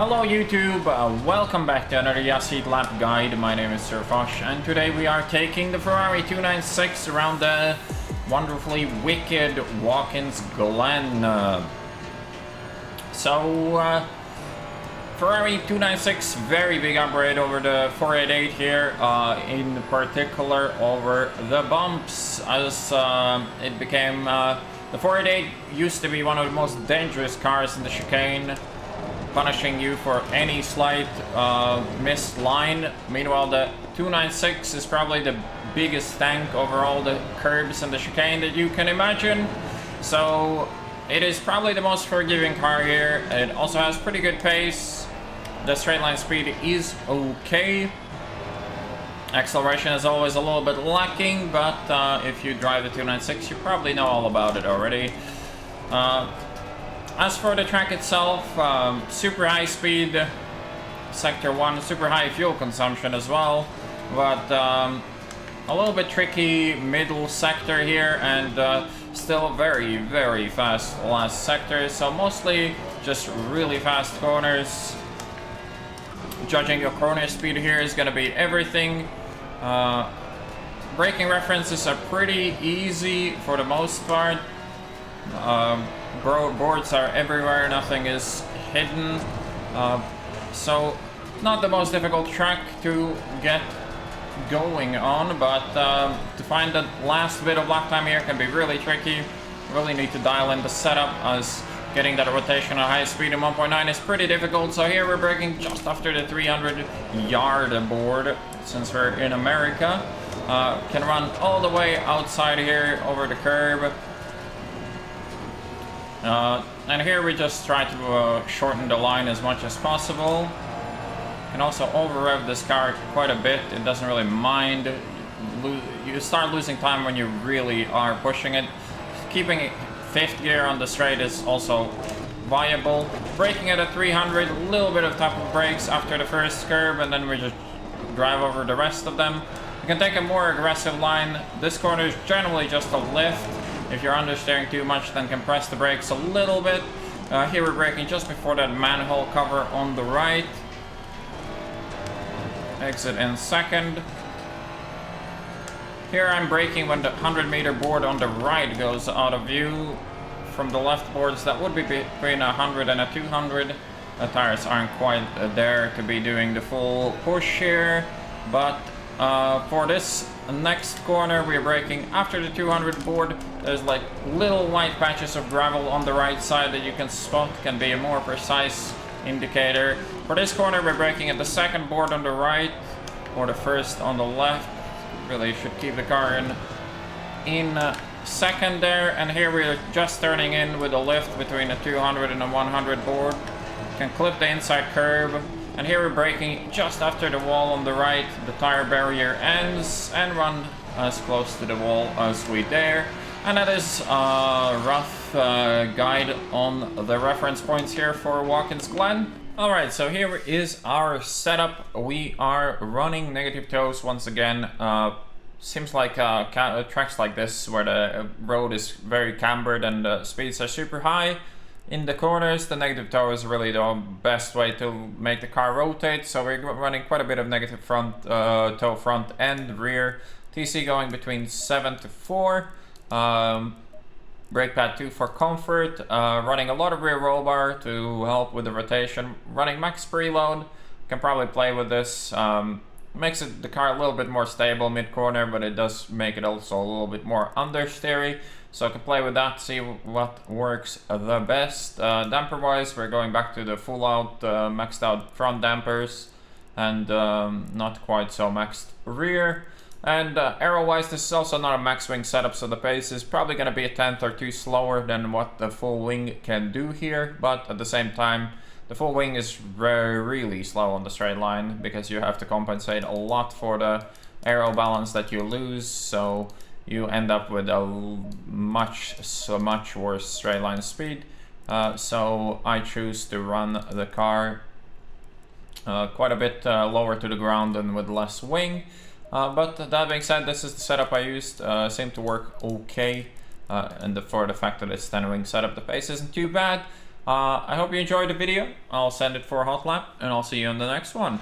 Hello YouTube, welcome back to another Yassid Lap Guide. My name is Sir Foch, and today we are taking the Ferrari 296 around the wonderfully wicked Watkins Glen. Ferrari 296, very big upgrade over the 488 here, in particular over the bumps, as it became, the 488 used to be one of the most dangerous cars in the chicane, punishing you for any slight missed line. Meanwhile, the 296 is probably the biggest tank over all the curbs and the chicane that you can imagine. So it is probably the most forgiving car here. It also has pretty good pace. The straight line speed is okay. Acceleration is always a little bit lacking, but if you drive the 296, you probably know all about it already. As for the track itself, super high speed, sector 1, super high fuel consumption as well, but a little bit tricky middle sector here, and still very fast last sector, so mostly just really fast corners. Judging your corner speed here is going to be everything. Braking references are pretty easy for the most part. Boards are everywhere, nothing is hidden, so not the most difficult track to get going on, but to find that last bit of lap time here can be really tricky. Really need to dial in the setup, as getting that rotation at high speed in 1.9 is pretty difficult. So here we're braking just after the 300-yard board, since we're in America. Can run all the way outside here over the curb. And here we just try to shorten the line as much as possible. And also over-rev this car quite a bit. It doesn't really mind. You start losing time when you really are pushing it. Keeping fifth gear on the straight is also viable. Braking at a 300, a little bit of tap of brakes after the first curve, and then we just drive over the rest of them. You can take a more aggressive line. This corner is generally just a lift. If you're understeering too much, then compress the brakes a little bit. Here we're braking just before that manhole cover on the right. Exit in second. Here I'm braking when the 100-meter board on the right goes out of view. From the left boards, that would be between a 100 and a 200. The tires aren't quite there to be doing the full push here, but for this next corner we're braking after the 200 board. There's like little white patches of gravel on the right side that you can spot, can be a more precise indicator. For this corner we're braking at the second board on the right, or the first on the left. Really should keep the car in second there. And here we're just turning in with a lift between a 200 and a 100 board. Can clip the inside curb. And here we're braking just after the wall on the right. The tire barrier ends, and run as close to the wall as we dare. And that is a rough guide on the reference points here for Watkins Glen. Alright, so here is our setup. We are running negative toes once again. Seems like tracks like this, where the road is very cambered and the speeds are super high. In the corners, the negative toe is really the best way to make the car rotate. So we're running quite a bit of negative front toe front and rear. TC going between 7 to 4. Brake pad 2 for comfort. Running a lot of rear roll bar to help with the rotation. Running max preload. Can probably play with this. Makes the car a little bit more stable mid-corner, but it does make it also a little bit more understeery. So I can play with that, see what works the best. Damper-wise, we're going back to the full-out, maxed-out front dampers, and not quite so maxed rear. And aero-wise, this is also not a max wing setup, so the pace is probably going to be a tenth or two slower than what the full wing can do here. But at the same time, the full wing is really slow on the straight line, because you have to compensate a lot for the aero balance that you lose. So you end up with a much worse straight line speed. So I choose to run the car quite a bit lower to the ground and with less wing. But that being said, this is the setup I used. Seemed to work okay. And for the fact that it's 10 wing setup, the pace isn't too bad. I hope you enjoyed the video. I'll send it for a hot lap, and I'll see you on the next one.